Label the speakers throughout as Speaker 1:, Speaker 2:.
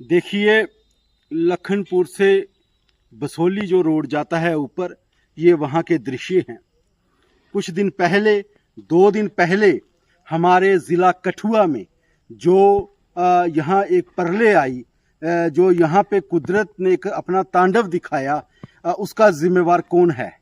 Speaker 1: देखिए, लखनपुर से बसोली जो रोड जाता है ऊपर, ये वहाँ के दृश्य हैं। कुछ दिन पहले, 2 दिन पहले हमारे ज़िला कठुआ में जो यहाँ एक परले आई, जो यहाँ पे कुदरत ने एक अपना तांडव दिखाया, उसका जिम्मेवार कौन है?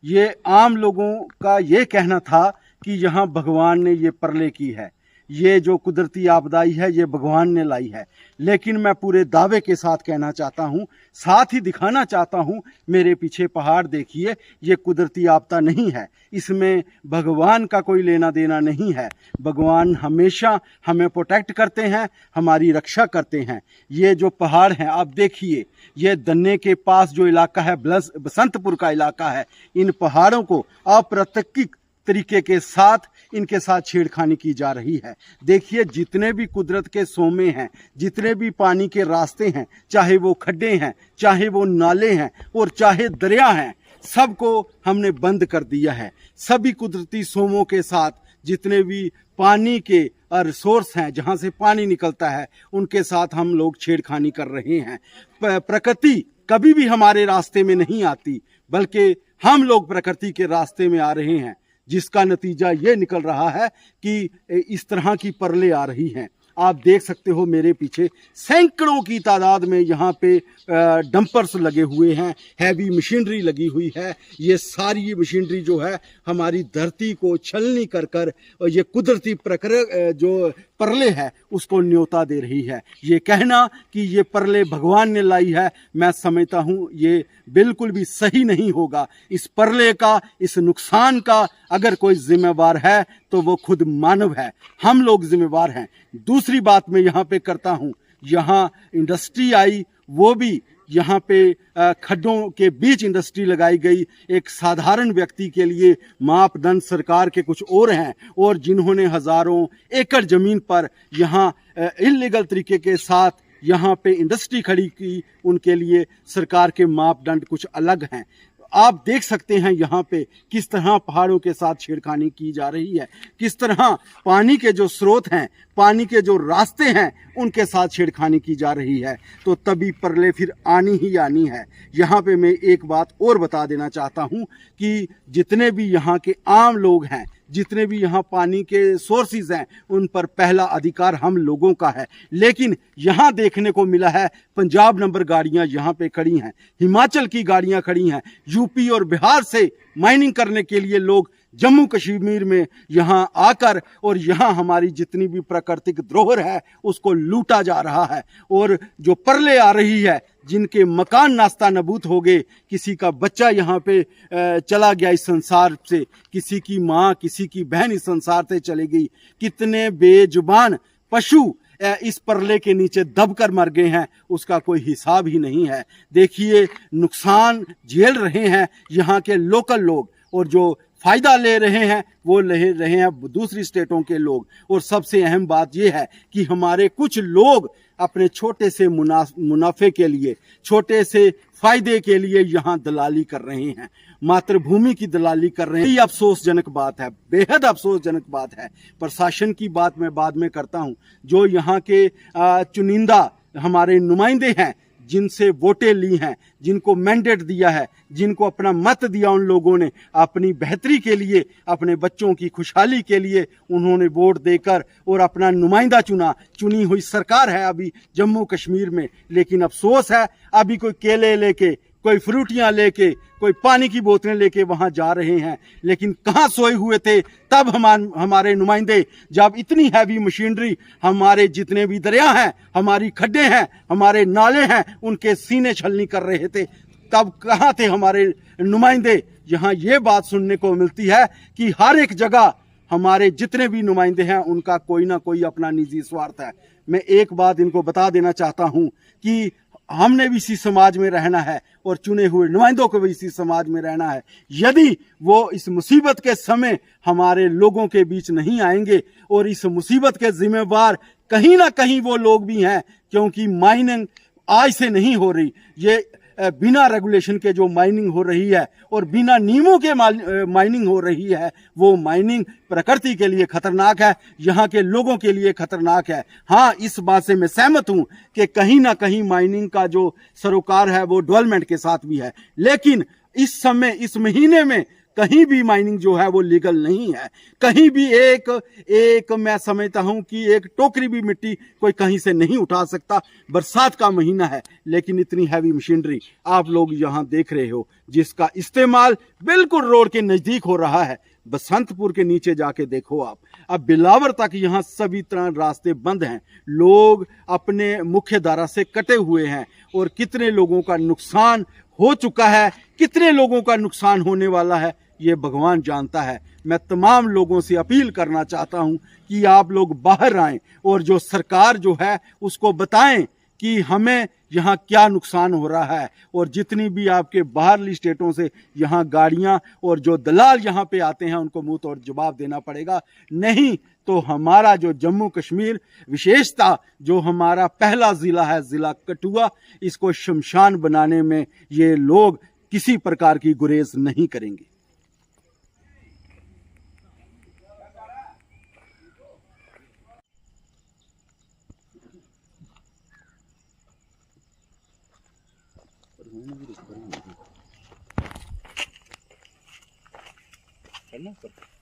Speaker 1: ये आम लोगों का ये कहना था कि यहाँ भगवान ने ये परले की है, ये जो कुदरती आपदाई है ये भगवान ने लाई है। लेकिन मैं पूरे दावे के साथ कहना चाहता हूँ, साथ ही दिखाना चाहता हूँ, मेरे पीछे पहाड़ देखिए, ये कुदरती आपदा नहीं है, इसमें भगवान का कोई लेना देना नहीं है। भगवान हमेशा हमें प्रोटेक्ट करते हैं, हमारी रक्षा करते हैं। ये जो पहाड़ हैं आप देखिए, ये दन्ने के पास जो इलाका है, बसंतपुर का इलाका है, इन पहाड़ों को अप्राकृतिक तरीके के साथ इनके साथ छेड़खानी की जा रही है। देखिए, जितने भी कुदरत के सोमे हैं, जितने भी पानी के रास्ते हैं, चाहे वो खड्डे हैं, चाहे वो नाले हैं और चाहे दरिया हैं, सबको हमने बंद कर दिया है। सभी कुदरती सोमों के साथ जितने भी पानी के रिसोर्स हैं, जहाँ से पानी निकलता है, उनके साथ हम लोग छेड़खानी कर रहे हैं। प्रकृति कभी भी हमारे रास्ते में नहीं आती, बल्कि हम लोग प्रकृति के रास्ते में आ रहे हैं, जिसका नतीजा ये निकल रहा है कि इस तरह की परले आ रही हैं। आप देख सकते हो मेरे पीछे सैकड़ों की तादाद में यहाँ पे डंपर्स लगे हुए हैं, हैवी मशीनरी लगी हुई है। ये सारी मशीनरी जो है हमारी धरती को छलनी कर कर ये कुदरती प्रकृति जो परले है उसको न्योता दे रही है। ये कहना कि ये परले भगवान ने लाई है, मैं समझता हूँ ये बिल्कुल भी सही नहीं होगा। इस परले का, इस नुकसान का अगर कोई जिम्मेवार है तो वो खुद मानव है, हम लोग जिम्मेवार हैं। दूसरी बात मैं यहाँ पे करता हूँ, यहाँ इंडस्ट्री आई, वो भी यहाँ पे खड्डों के बीच इंडस्ट्री लगाई गई। एक साधारण व्यक्ति के लिए मापदंड सरकार के कुछ और हैं, और जिन्होंने हजारों एकड़ जमीन पर यहाँ इल्लीगल तरीके के साथ यहाँ पे इंडस्ट्री खड़ी की, उनके लिए सरकार के मापदंड कुछ अलग हैं। आप देख सकते हैं यहाँ पे किस तरह पहाड़ों के साथ छेड़खानी की जा रही है, किस तरह पानी के जो स्रोत हैं, पानी के जो रास्ते हैं, उनके साथ छेड़खानी की जा रही है। तो तभी परले फिर आनी ही आनी है। यहाँ पे मैं एक बात और बता देना चाहता हूँ कि जितने भी यहाँ के आम लोग हैं, जितने भी यहाँ पानी के सोर्सेज हैं, उन पर पहला अधिकार हम लोगों का है। लेकिन यहाँ देखने को मिला है पंजाब नंबर गाड़ियाँ यहाँ पे खड़ी हैं, हिमाचल की गाड़ियाँ खड़ी हैं, यूपी और बिहार से माइनिंग करने के लिए लोग जम्मू कश्मीर में यहाँ आकर, और यहाँ हमारी जितनी भी प्राकृतिक धरोहर है उसको लूटा जा रहा है। और जो परले आ रही है, जिनके मकान नास्ता नबूद हो गए, किसी का बच्चा यहाँ पे चला गया इस संसार से, किसी की माँ, किसी की बहन इस संसार से चली गई, कितने बेजुबान पशु इस परले के नीचे दबकर मर गए हैं, उसका कोई हिसाब ही नहीं है। देखिए, नुकसान झेल रहे हैं यहाँ के लोकल लोग, और जो फायदा ले रहे हैं वो ले रहे हैं दूसरी स्टेटों के लोग। और सबसे अहम बात यह है कि हमारे कुछ लोग अपने छोटे से मुनाफे के लिए, छोटे से फायदे के लिए यहाँ दलाली कर रहे हैं, मातृभूमि की दलाली कर रहे हैं। ये अफसोसजनक बात है, बेहद अफसोसजनक बात है। प्रशासन की बात मैं बाद में करता हूँ। जो यहाँ के चुनिंदा हमारे नुमाइंदे हैं, जिनसे वोटें ली हैं, जिनको मैंडेट दिया है, जिनको अपना मत दिया, उन लोगों ने अपनी बेहतरी के लिए, अपने बच्चों की खुशहाली के लिए उन्होंने वोट देकर और अपना नुमाइंदा चुना। चुनी हुई सरकार है अभी जम्मू कश्मीर में, लेकिन अफसोस है अभी कोई केले लेके, कोई फ्रूटियां लेके, कोई पानी की बोतलें लेके वहां जा रहे हैं। लेकिन कहां सोए हुए थे तब हमारे नुमाइंदे, जब इतनी हैवी मशीनरी, हमारे जितने भी दरिया हैं, हमारी खड्डे हैं, हमारे नाले हैं, उनके सीने छलनी कर रहे थे। तब कहां थे हमारे नुमाइंदे? यहाँ ये बात सुनने को मिलती है कि हर एक जगह हमारे जितने भी नुमाइंदे हैं उनका कोई ना कोई अपना निजी स्वार्थ है। मैं एक बात इनको बता देना चाहता हूं कि हमने भी इसी समाज में रहना है और चुने हुए नुमाइंदों को भी इसी समाज में रहना है। यदि वो इस मुसीबत के समय हमारे लोगों के बीच नहीं आएंगे, और इस मुसीबत के जिम्मेवार कहीं ना कहीं वो लोग भी हैं, क्योंकि माइनिंग आज से नहीं हो रही, ये बिना रेगुलेशन के जो माइनिंग हो रही है और बिना नियमों के माइनिंग हो रही है, वो माइनिंग प्रकृति के लिए खतरनाक है, यहाँ के लोगों के लिए खतरनाक है। हाँ, इस बात से मैं सहमत हूँ कि कहीं ना कहीं माइनिंग का जो सरोकार है वो डेवलपमेंट के साथ भी है, लेकिन इस समय, इस महीने में कहीं भी माइनिंग जो है वो लीगल नहीं है। कहीं भी एक मैं समझता हूं कि एक टोकरी भी मिट्टी कोई कहीं से नहीं उठा सकता। बरसात का महीना है, लेकिन इतनी हैवी मशीनरी आप लोग यहां देख रहे हो, जिसका इस्तेमाल बिल्कुल रोड के नजदीक हो रहा है। बसंतपुर के नीचे जाके देखो आप, अब बिलावर तक यहाँ सभी तरह रास्ते बंद हैं, लोग अपने मुख्य धारा से कटे हुए हैं, और कितने लोगों का नुकसान हो चुका है, कितने लोगों का नुकसान होने वाला है, ये भगवान जानता है। मैं तमाम लोगों से अपील करना चाहता हूं कि आप लोग बाहर आएं और जो सरकार जो है उसको बताएं कि हमें यहाँ क्या नुकसान हो रहा है। और जितनी भी आपके बाहरली स्टेटों से यहाँ गाड़ियाँ और जो दलाल यहाँ पे आते हैं, उनको मुंह तोड़ जवाब देना पड़ेगा, नहीं तो हमारा जो जम्मू कश्मीर विशेषता, जो हमारा पहला ज़िला है, ज़िला कठुआ, इसको शमशान बनाने में ये लोग किसी प्रकार की गुरेज नहीं करेंगे। करना सर।